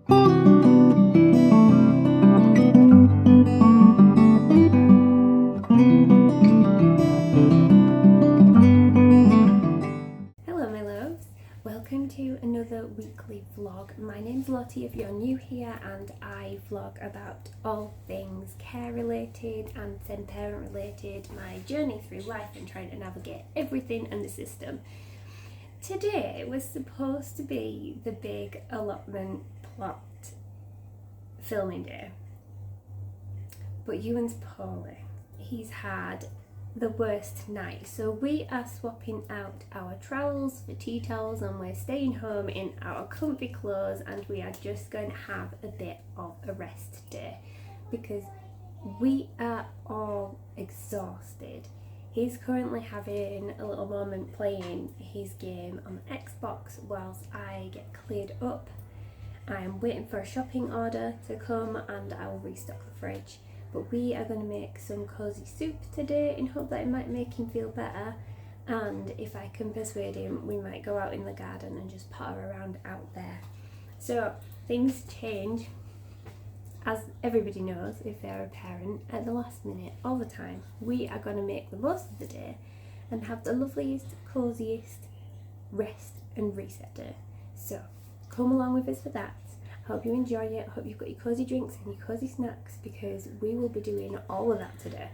Hello my loves, welcome to another weekly vlog. My name's Lotty if you're new here, and I vlog about all things care related and then parent related, my journey through life and trying to navigate everything and the system. Today was supposed to be the big allotment plot filming day, but Euan's poorly. He's had the worst night, so we are swapping out our trowels for tea towels and we're staying home in our comfy clothes, and we are just going to have a bit of a rest day because we are all exhausted. He's currently having a little moment playing his game on the Xbox whilst I get cleared up. I'm waiting for a shopping order to come and I will restock the fridge. But we are going to make some cosy soup today in hope that it might make him feel better, and if I can persuade him we might go out in the garden and just potter around out there. So things change, as everybody knows if they're a parent, at the last minute all the time. We are going to make the most of the day and have the loveliest, cosiest rest and reset day. So come along with us for that. Hope you enjoy it, hope you've got your cosy drinks and your cosy snacks because we will be doing all of that today.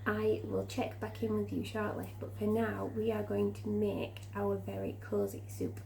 I will check back in with you shortly, but for now we are going to make our very cosy soup.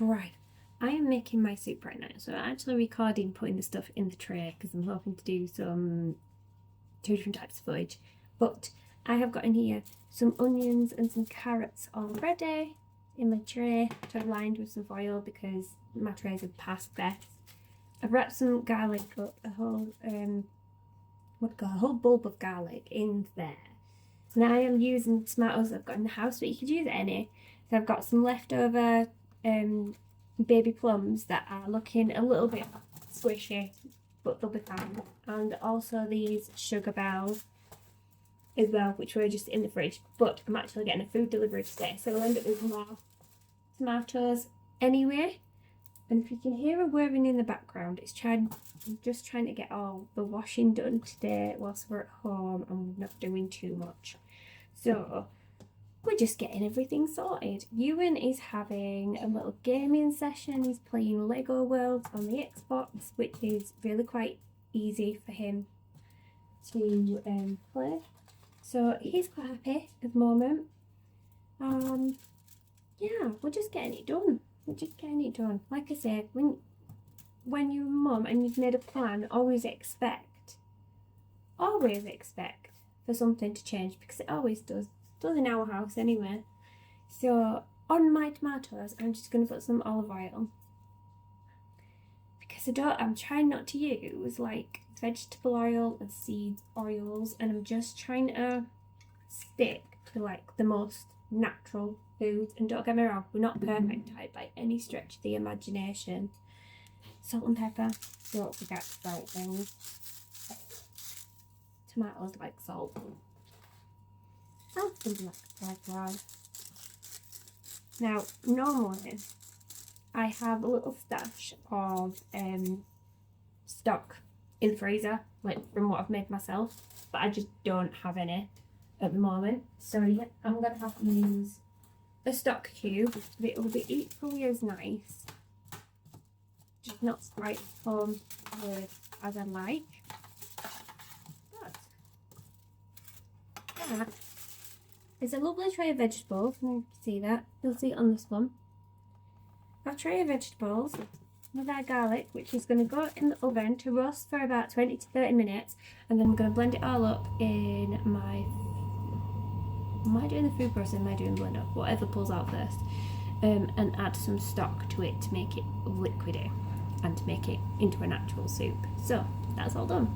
Right, I am making my soup right now, so I'm actually recording putting the stuff in the tray because I'm hoping to do some 2 different types of fudge. But I have got in here some onions and some carrots already in my tray, which I've lined with some foil because my trays are past best. I've wrapped some garlic up, a whole bulb of garlic in there. And I am using tomatoes I've got in the house, but you could use any. So I've got some leftover baby plums that are looking a little bit squishy, but they'll be fine. And also these sugar bells as well, which were just in the fridge. But I'm actually getting a food delivery today, so I'll end up with more tomatoes anyway. And if you can hear a whirring in the background, I'm just trying to get all the washing done today whilst we're at home and we're not doing too much. So we're just getting everything sorted. Euan is having a little gaming session. He's playing Lego Worlds on the Xbox, which is really quite easy for him to play. So he's quite happy at the moment. Yeah, we're just getting it done. Like I said, when you're a mum and you've made a plan, always expect for something to change, because it always does in our house anyway. So on my tomatoes, I'm just going to put some olive oil, because I'm trying not to use like vegetable oil and seeds oils, and I'm just trying to stick to like the most natural foods. And don't get me wrong, we're not perfect by any stretch of the imagination. Salt and pepper, don't forget to salt things. Tomatoes like salt. Something like that. Now, normally I have a little stash of stock in the freezer, like from what I've made myself, but I just don't have any at the moment. So yeah, I'm gonna have to use a stock cube, but it will be equally as nice, just not quite as home as I like. But that is a lovely tray of vegetables. And you can see that. You'll see it on this one. Our tray of vegetables with our garlic, which is going to go in the oven to roast for about 20 to 30 minutes, and then I'm going to blend it all up in my... Am I doing the food processor? Am I doing blender? Whatever pulls out first. And add some stock to it to make it liquidy and to make it into an actual soup. So that's all done.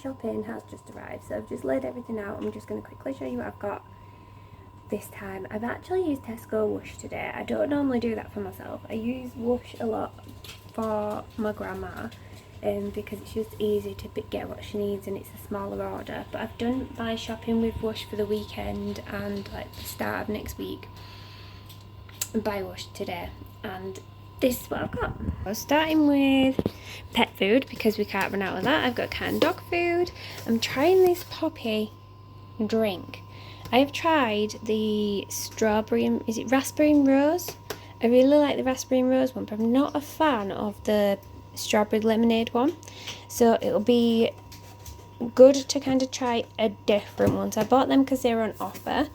Shopping has just arrived, so I've just laid everything out. I'm just going to quickly show you what I've got this time. I've actually used Tesco Whoosh today. I don't normally do that for myself. I use Whoosh a lot for my grandma because it's just easy to get what she needs and it's a smaller order. But I've done my shopping with Whoosh for the weekend and like the start of next week, and buy Whoosh today, and this is what I've got. I was starting with pet food because we can't run out of that. I've got canned dog food. I'm trying this poppy drink. I have tried the strawberry, is it raspberry and rose? I really like the raspberry and rose one, but I'm not a fan of the strawberry lemonade one. So it'll be good to kind of try a different one. So I bought them because they were on offer.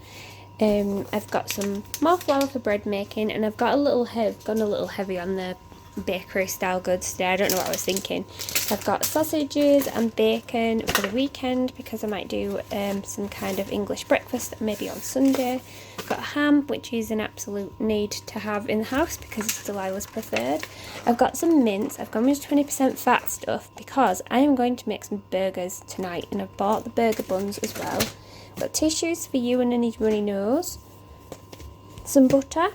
I've got some more flour for bread making, and I've got gone a little heavy on the bakery style goods today. I don't know what I was thinking. I've got sausages and bacon for the weekend because I might do some kind of English breakfast maybe on Sunday. I've got ham, which is an absolute need to have in the house because it's Delilah's preferred. I've got some mince. I've gone with 20% fat stuff because I am going to make some burgers tonight, and I've bought the burger buns as well. Got tissues for Euan and his runny nose, some butter,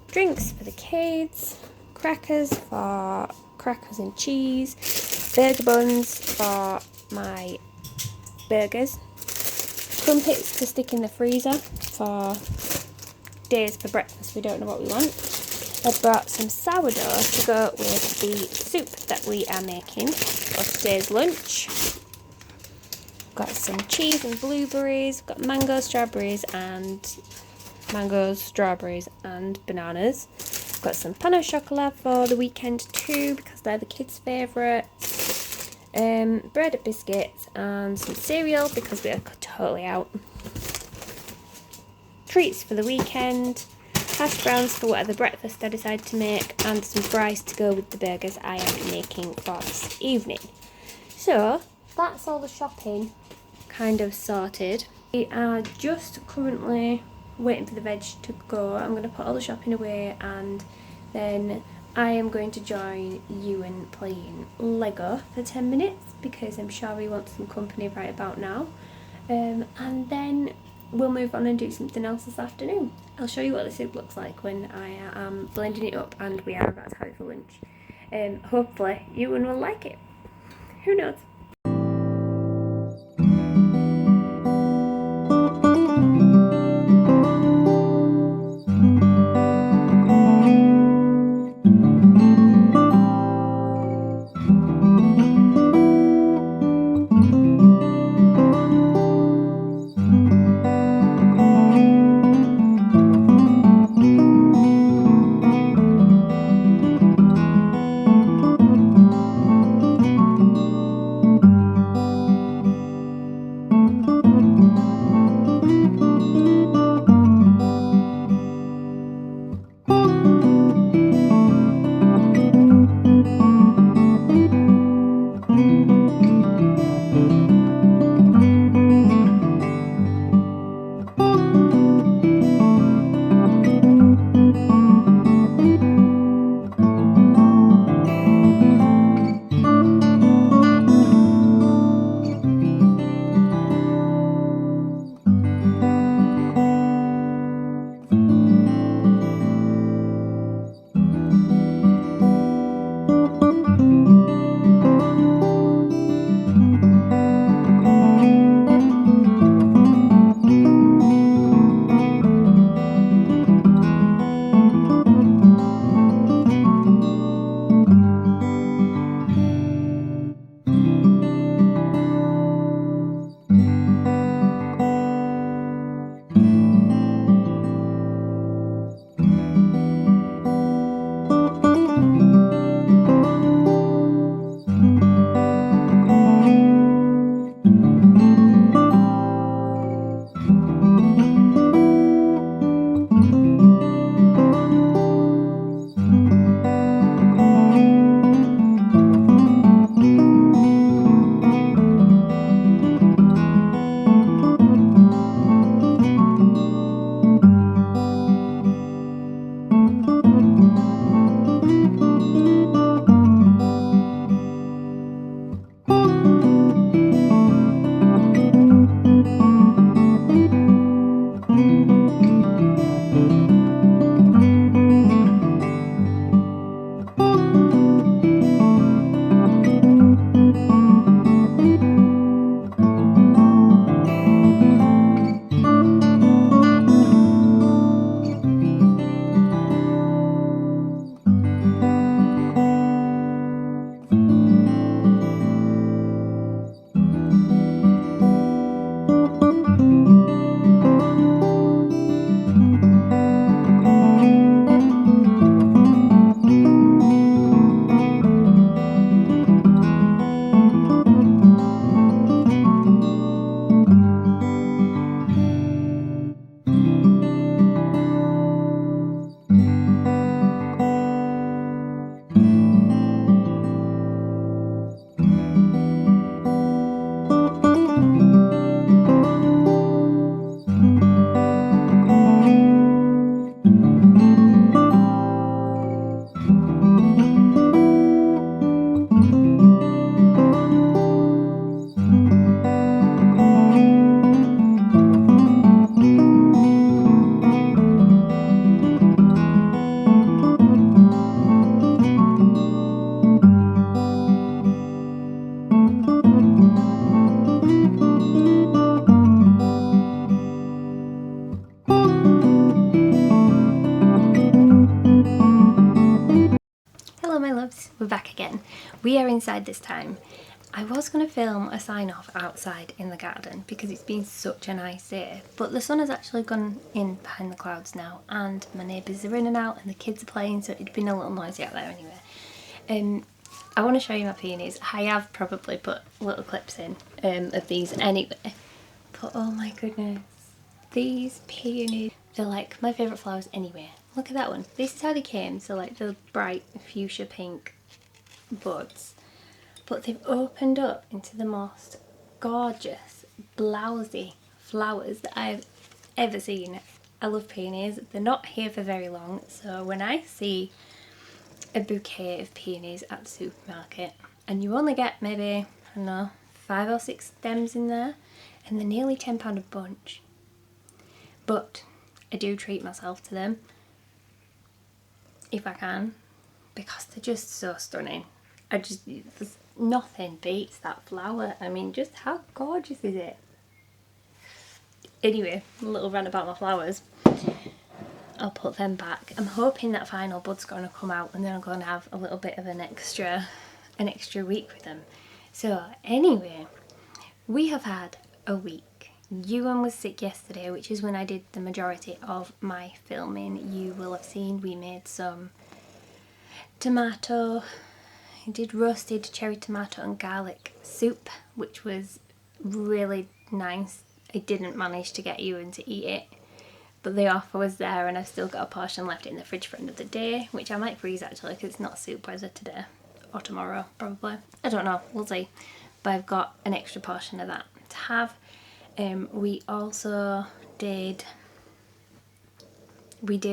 drinks for the kids, crackers for crackers and cheese, burger buns for my burgers, crumpets to stick in the freezer for days for breakfast we don't know what we want. I've brought some sourdough to go with the soup that we are making for today's lunch. Got some cheese and blueberries, got mangoes, strawberries and bananas. Got some pain au chocolat for the weekend too because they're the kids' favourite. Bread and biscuits and some cereal because we are totally out. treats for the weekend, hash browns for whatever breakfast I decide to make, and some fries to go with the burgers I am making for this evening. So that's all the shopping kind of sorted. We are just currently waiting for the veg to go. I'm going to put all the shopping away and then I am going to join Euan playing Lego for 10 minutes because I'm sure he wants some company right about now. And then we'll move on and do something else this afternoon. I'll show you what the soup looks like when I am blending it up and we are about to have it for lunch. Hopefully Euan will like it. Who knows? We're back again. We are inside this time. I was going to film a sign off outside in the garden because it's been such a nice day, but the sun has actually gone in behind the clouds now and my neighbours are in and out and the kids are playing, so it'd been a little noisy out there anyway. I want to show you my peonies. I have probably put little clips in of these anyway, but oh my goodness, These peonies, they're like my favourite flowers anyway. Look at that one. This is how they came, so like the bright fuchsia pink buds. But they've opened up into the most gorgeous, blousy flowers that I've ever seen. I love peonies. They're not here for very long, so when I see a bouquet of peonies at the supermarket and you only get maybe, I don't know, 5 or 6 stems in there, and they're nearly £10 a bunch. But I do treat myself to them if I can, because they're just so stunning. There's nothing beats that flower. I mean, just how gorgeous is it? Anyway, a little rant about my flowers. I'll put them back. I'm hoping that final bud's going to come out and then I'm going to have a little bit of an extra week with them. So anyway, we have had a week. Euan was sick yesterday, which is when I did the majority of my filming. You will have seen we made some tomato, I did roasted cherry tomato and garlic soup, which was really nice. I didn't manage to get Euan to eat it, but the offer was there and I've still got a portion left in the fridge for another day, which I might freeze actually because it's not soup either today or tomorrow probably. I don't know, we'll see. But I've got an extra portion of that to have. We also did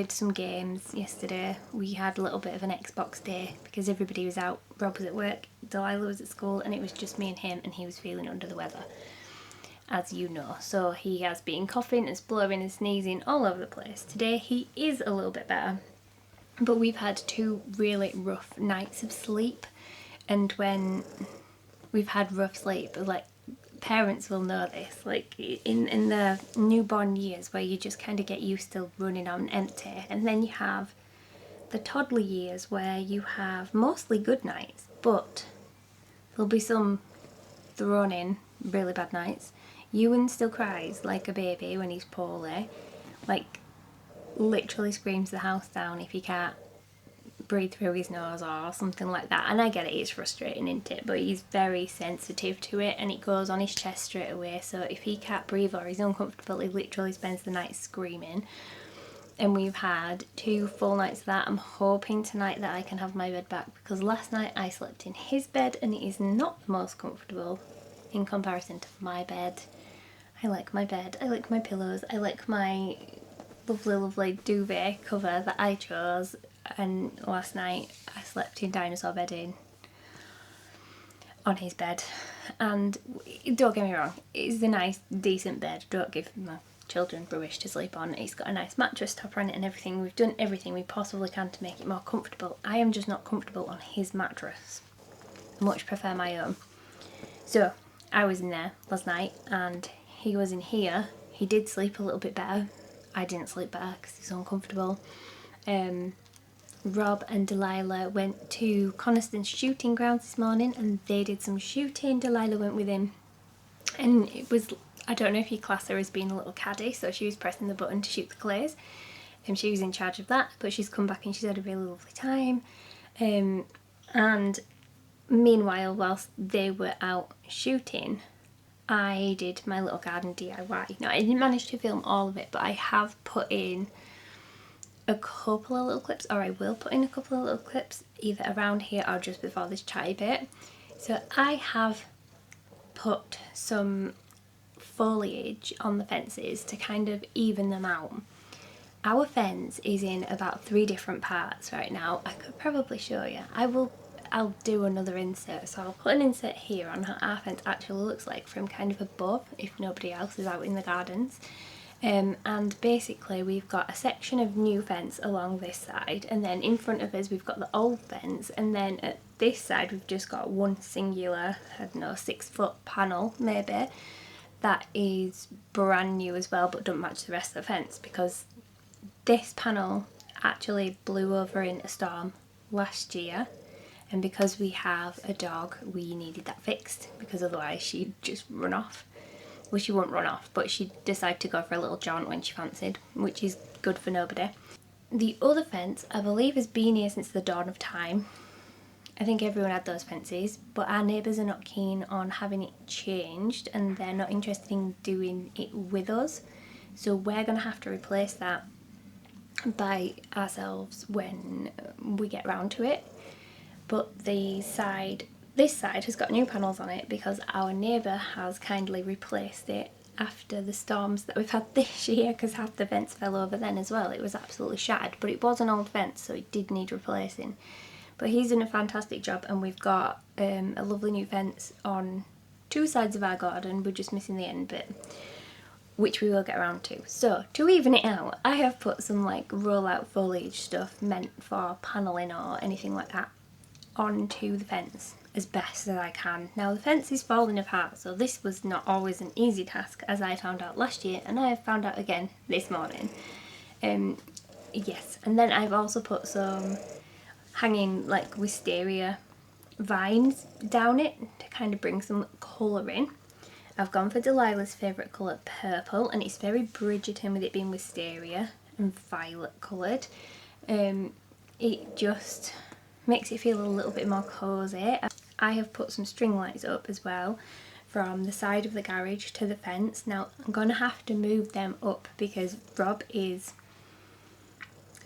some games yesterday. We had a little bit of an Xbox day because everybody was out. Rob was at work, Delilah was at school, and it was just me and him, and he was feeling under the weather, as you know. So he has been coughing and spluttering and sneezing all over the place. Today he is a little bit better, but we've had 2 really rough nights of sleep, and when we've had rough sleep, like, parents will know this, like in the newborn years where you just kind of get used to running on empty, and then you have the toddler years where you have mostly good nights, but there'll be some thrown in really bad nights. Euan still cries like a baby when he's poorly, like literally screams the house down if he can't breathe through his nose or something like that, and I get it, it's frustrating, isn't it? But he's very sensitive to it and it goes on his chest straight away, so if he can't breathe or he's uncomfortable, he literally spends the night screaming. And we've had 2 full nights of that. I'm hoping tonight that I can have my bed back, because last night I slept in his bed and it is not the most comfortable in comparison to my bed. I like my bed, I like my pillows, I like my lovely duvet cover that I chose. And last night I slept in dinosaur bedding on his bed, and don't get me wrong, it's a nice decent bed, don't give my children rubbish to sleep on. It's got a nice mattress topper on it and everything. We've done everything we possibly can to make it more comfortable. I am just not comfortable on his mattress. I much prefer my own. So I was in there last night and he was in here. He did sleep a little bit better. I didn't sleep better because he's uncomfortable. Rob and Delilah went to Coniston's shooting grounds this morning and they did some shooting. Delilah went with him, and it was, I don't know if you class her as being a little caddy, so she was pressing the button to shoot the clays and she was in charge of that, but she's come back and she's had a really lovely time. And meanwhile, whilst they were out shooting, I did my little garden DIY. Now, I didn't manage to film all of it, but I have put in a couple of little clips, or I will put in a couple of little clips either around here or just before this chatty bit. So I have put some foliage on the fences to kind of even them out. Our fence is in about 3 different parts right now. I could probably show you. I'll do another insert, so I'll put an insert here on how our fence actually looks like from kind of above if nobody else is out in the gardens. And basically we've got a section of new fence along this side, and then in front of us we've got the old fence, and then at this side we've just got one singular, I don't know, 6-foot panel maybe, that is brand new as well but don't match the rest of the fence, because this panel actually blew over in a storm last year, and because we have a dog we needed that fixed, because otherwise she'd just run off. Well, she won't run off, but she'd decide to go for a little jaunt when she fancied, which is good for nobody. The other fence, I believe, has been here since the dawn of time. I think everyone had those fences, but our neighbours are not keen on having it changed and they're not interested in doing it with us. So we're going to have to replace that by ourselves when we get round to it. But this side has got new panels on it because our neighbour has kindly replaced it after the storms that we've had this year, because half the fence fell over then as well. It was absolutely shattered, but it was an old fence, so it did need replacing. But he's done a fantastic job, and we've got a lovely new fence on 2 sides of our garden. We're just missing the end bit, which we will get around to. So to even it out, I have put some like roll out foliage stuff meant for panelling or anything like that onto the fence as best as I can. Now the fence is falling apart, so this was not always an easy task, as I found out last year and I have found out again this morning. Yes, and then I've also put some hanging like wisteria vines down it to kind of bring some colour in. I've gone for Delilah's favourite colour, purple, and it's very Bridgerton with it being wisteria and violet coloured. It just makes it feel a little bit more cosy. I have put some string lights up as well from the side of the garage to the fence. Now I'm going to have to move them up because Rob is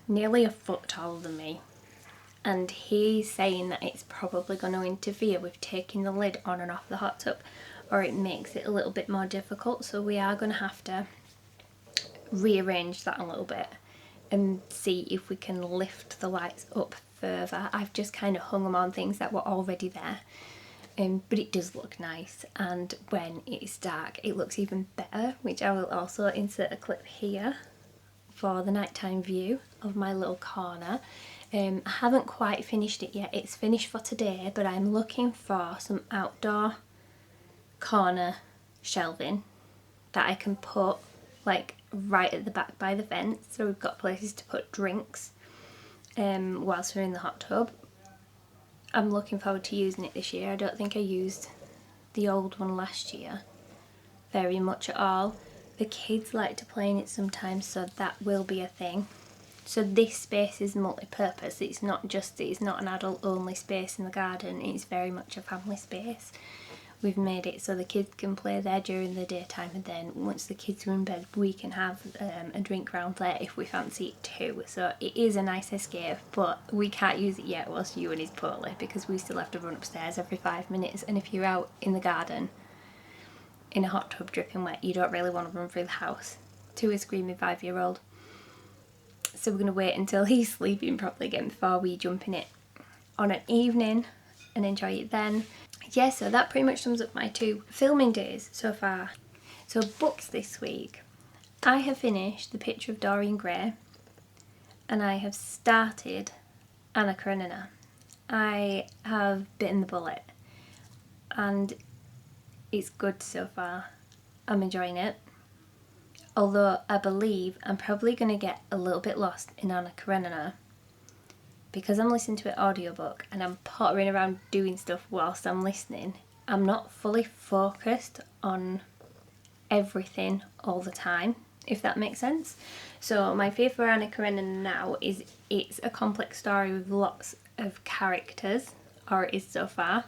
nearly a foot taller than me, and he's saying that it's probably going to interfere with taking the lid on and off the hot tub, or it makes it a little bit more difficult. So we are going to have to rearrange that a little bit and see if we can lift the lights up further. I've just kind of hung them on things that were already there, but it does look nice, and when it's dark it looks even better, which I will also insert a clip here for the nighttime view of my little corner. I haven't quite finished it yet. It's finished for today, but I'm looking for some outdoor corner shelving that I can put like right at the back by the fence, so we've got places to put drinks whilst we're in the hot tub. I'm looking forward to using it this year. I don't think I used the old one last year very much at all. The kids like to play in it sometimes, so that will be a thing. So this space is multi-purpose. It's not an adult only space in the garden, it's very much a family space. We've made it so the kids can play there during the daytime, and then once the kids are in bed we can have a drink round there if we fancy it too. So it is a nice escape, but we can't use it yet whilst Euan is poorly because we still have to run upstairs every 5 minutes, and if you're out in the garden in a hot tub dripping wet, you don't really want to run through the house to a screaming 5-year-old. So we're going to wait until he's sleeping properly again before we jump in it on an evening and enjoy it then. Yeah, so that pretty much sums up my 2 filming days so far. So books this week. I have finished The Picture of Dorian Gray and I have started Anna Karenina. I have bitten the bullet and it's good so far. I'm enjoying it. Although I believe I'm probably going to get a little bit lost in Anna Karenina because I'm listening to an audiobook and I'm pottering around doing stuff whilst I'm listening. I'm not fully focused on everything all the time, if that makes sense. So my favourite for Anna Karenina now is it's a complex story with lots of characters, or it is so far.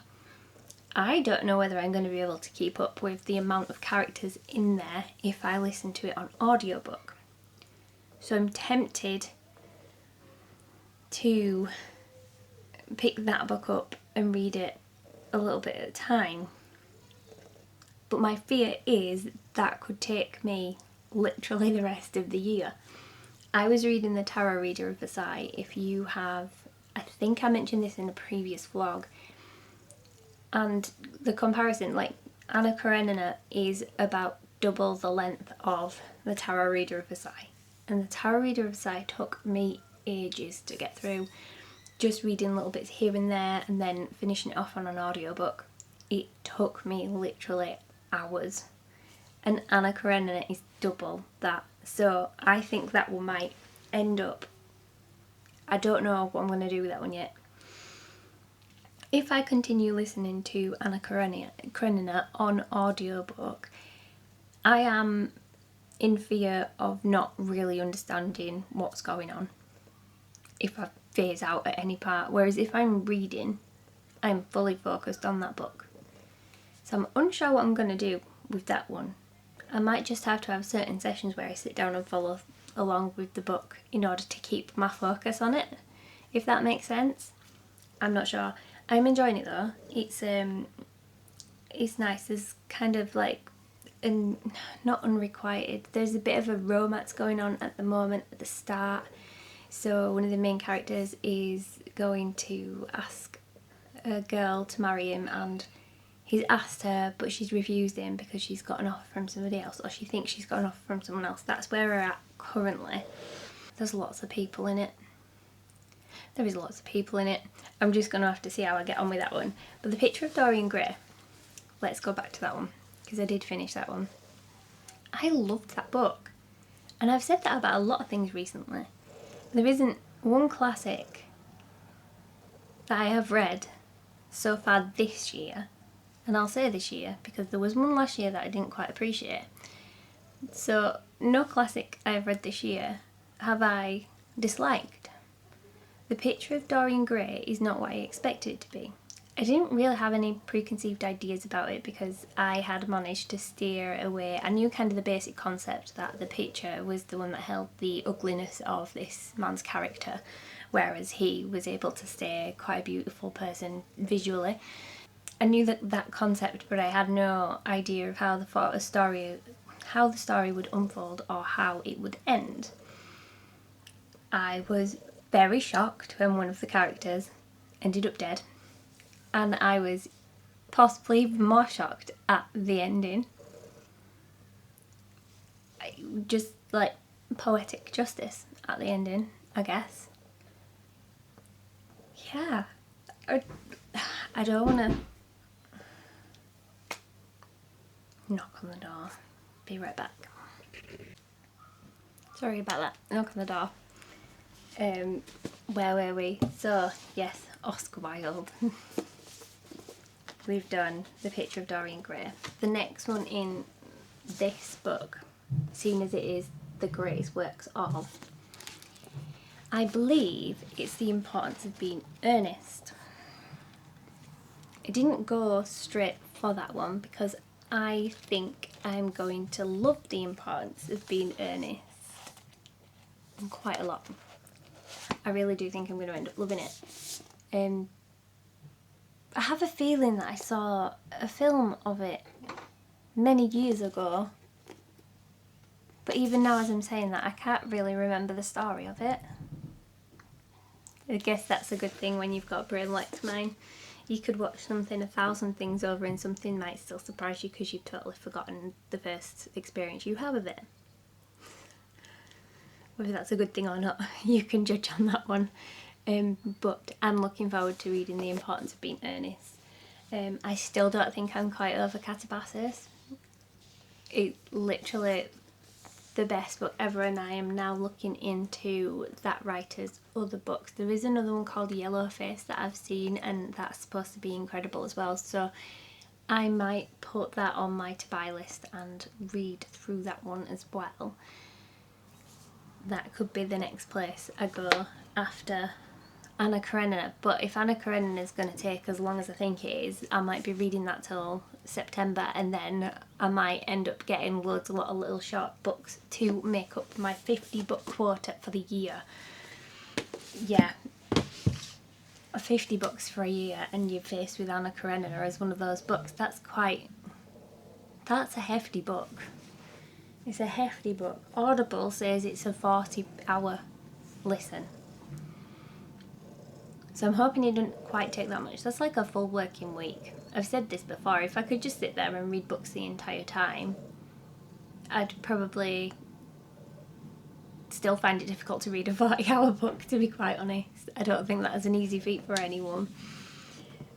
I don't know whether I'm going to be able to keep up with the amount of characters in there if I listen to it on audiobook. So I'm tempted to pick that book up and read it a little bit at a time. But my fear is that could take me literally the rest of the year. I was reading The Tarot Reader of Versailles. If you have, I think I mentioned this in a previous vlog, and the comparison, like Anna Karenina is about double the length of The Tarot Reader of Versailles, and The Tarot Reader of Versailles took me ages to get through, just reading little bits here and there and then finishing it off on an audiobook. It took me literally hours, and Anna Karenina is double that, so I think that one might end up, I don't know what I'm going to do with that one yet. If I continue listening to Anna Karenina on audiobook, I am in fear of not really understanding what's going on if I phase out at any part, whereas if I'm reading, I'm fully focused on that book. So I'm unsure what I'm going to do with that one. I might just have to have certain sessions where I sit down and follow along with the book in order to keep my focus on it, if that makes sense. I'm not sure. I'm enjoying it though. It's nice. There's kind of like, not unrequited, there's a bit of a romance going on at the moment at the start. So one of the main characters is going to ask a girl to marry him, and he's asked her but she's refused him because she's got an offer from somebody else, or she thinks she's got an offer from someone else. That's where we're at currently. There's lots of people in it. There is lots of people in it. I'm just going to have to see how I get on with that one. But the Picture of Dorian Gray, let's go back to that one, because I did finish that one. I loved that book. And I've said that about a lot of things recently. There isn't one classic that I have read so far this year, and I'll say this year because there was one last year that I didn't quite appreciate. So no classic I have read this year have I disliked. The Picture of Dorian Gray is not what I expected it to be. I didn't really have any preconceived ideas about it because I had managed to steer away. I knew kind of the basic concept that the picture was the one that held the ugliness of this man's character, whereas he was able to stay quite a beautiful person visually. I knew that concept, but I had no idea of how the story would unfold or how it would end. I was very shocked when one of the characters ended up dead. And I was possibly even more shocked at the ending. Just like poetic justice at the ending, I guess. Yeah. I don't want to knock on the door. Be right back. Sorry about that. Knock on the door. Where were we? So, yes, Oscar Wilde. We've done The Picture of Dorian Gray. The next one in this book, seen as it is the greatest works of, I believe it's The Importance of Being Earnest. I didn't go straight for that one because I think I'm going to love The Importance of Being Earnest quite a lot. I really do think I'm going to end up loving it. I have a feeling that I saw a film of it many years ago, but even now as I'm saying that, I can't really remember the story of it. I guess that's a good thing when you've got a brain like mine. You could watch something 1,000 things over and something might still surprise you because you've totally forgotten the first experience you have of it. Whether that's a good thing or not, you can judge on that one. But I'm looking forward to reading The Importance of Being Earnest. I still don't think I'm quite over Catabasis. It's literally the best book ever, and I am now looking into that writer's other books. There is another one called Yellowface that I've seen, and that's supposed to be incredible as well. So I might put that on my to-buy list and read through that one as well. That could be the next place I go after Anna Karenina, but if Anna Karenina is going to take as long as I think it is, I might be reading that till September, and then I might end up getting loads of little short books to make up my 50 book quota for the year. Yeah, 50 books for a year and you're faced with Anna Karenina as one of those books. That's a hefty book. It's a hefty book. Audible says it's a 40-hour listen. So I'm hoping it doesn't quite take that much. That's like a full working week. I've said this before, if I could just sit there and read books the entire time, I'd probably still find it difficult to read a 40-hour book, to be quite honest. I don't think that is an easy feat for anyone.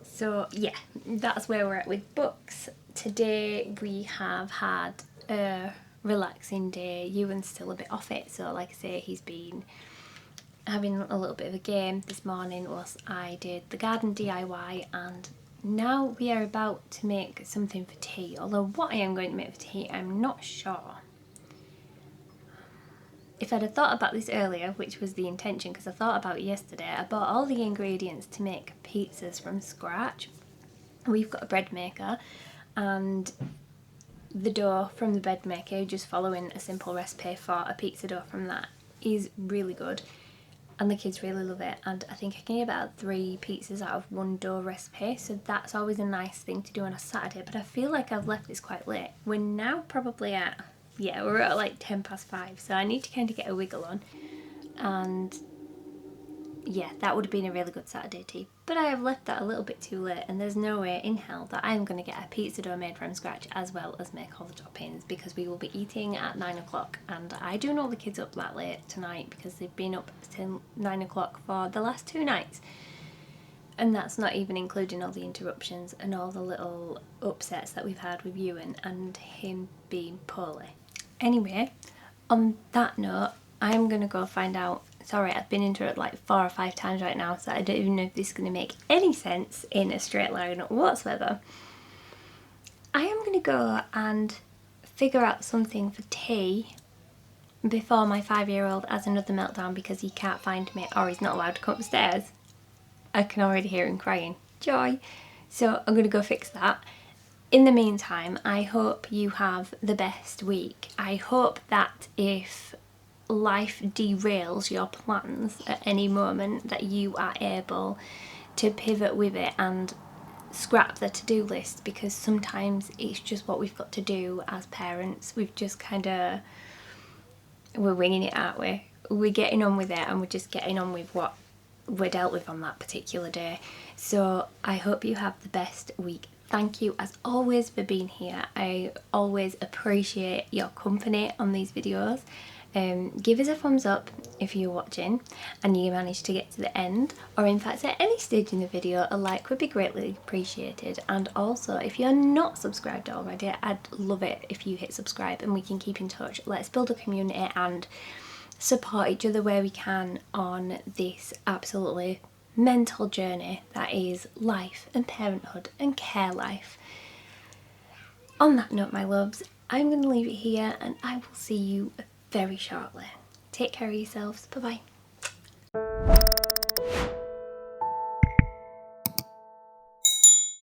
So yeah, that's where we're at with books. Today we have had a relaxing day. Euan's still a bit off it, so like I say, he's been having a little bit of a game this morning whilst I did the garden DIY, and now we are about to make something for tea, although what I am going to make for tea I'm not sure. If I'd have thought about this earlier, which was the intention because I thought about it yesterday, I bought all the ingredients to make pizzas from scratch. We've got a bread maker and the dough from the bread maker, just following a simple recipe for a pizza dough from that, is really good. And the kids really love it, and I think I can get about 3 pizzas out of one dough recipe, so that's always a nice thing to do on a Saturday. But I feel like I've left this quite late. We're now probably at, yeah, we're at like 5:10, so I need to kind of get a wiggle on. And yeah, that would have been a really good Saturday tea. But I have left that a little bit too late, and there's no way in hell that I'm going to get a pizza dough made from scratch as well as make all the toppings, because we will be eating at 9 o'clock, and I do know the kids up that late tonight because they've been up till 9 o'clock for the last 2 nights. And that's not even including all the interruptions and all the little upsets that we've had with Euan and him being poorly. Anyway, on that note, I'm going to go find out. Sorry, I've been interrupted like 4 or 5 times right now, so I don't even know if this is going to make any sense in a straight line whatsoever. I am going to go and figure out something for tea before my 5-year-old has another meltdown because he can't find me or he's not allowed to come upstairs. I can already hear him crying. Joy! So I'm going to go fix that. In the meantime, I hope you have the best week. I hope that if life derails your plans at any moment, that you are able to pivot with it and scrap the to-do list, because sometimes it's just what we've got to do as parents. We've just we're winging it, aren't we? We're getting on with it, and we're just getting on with what we're dealt with on that particular day. So I hope you have the best week. Thank you as always for being here. I always appreciate your company on these videos. Give us a thumbs up if you're watching and you managed to get to the end, or in fact at any stage in the video, a like would be greatly appreciated. And also, if you're not subscribed already, I'd love it if you hit subscribe and we can keep in touch. Let's build a community and support each other where we can on this absolutely mental journey that is life and parenthood and care life. On that note, my loves, I'm going to leave it here and I will see you very shortly. Take care of yourselves. Bye bye.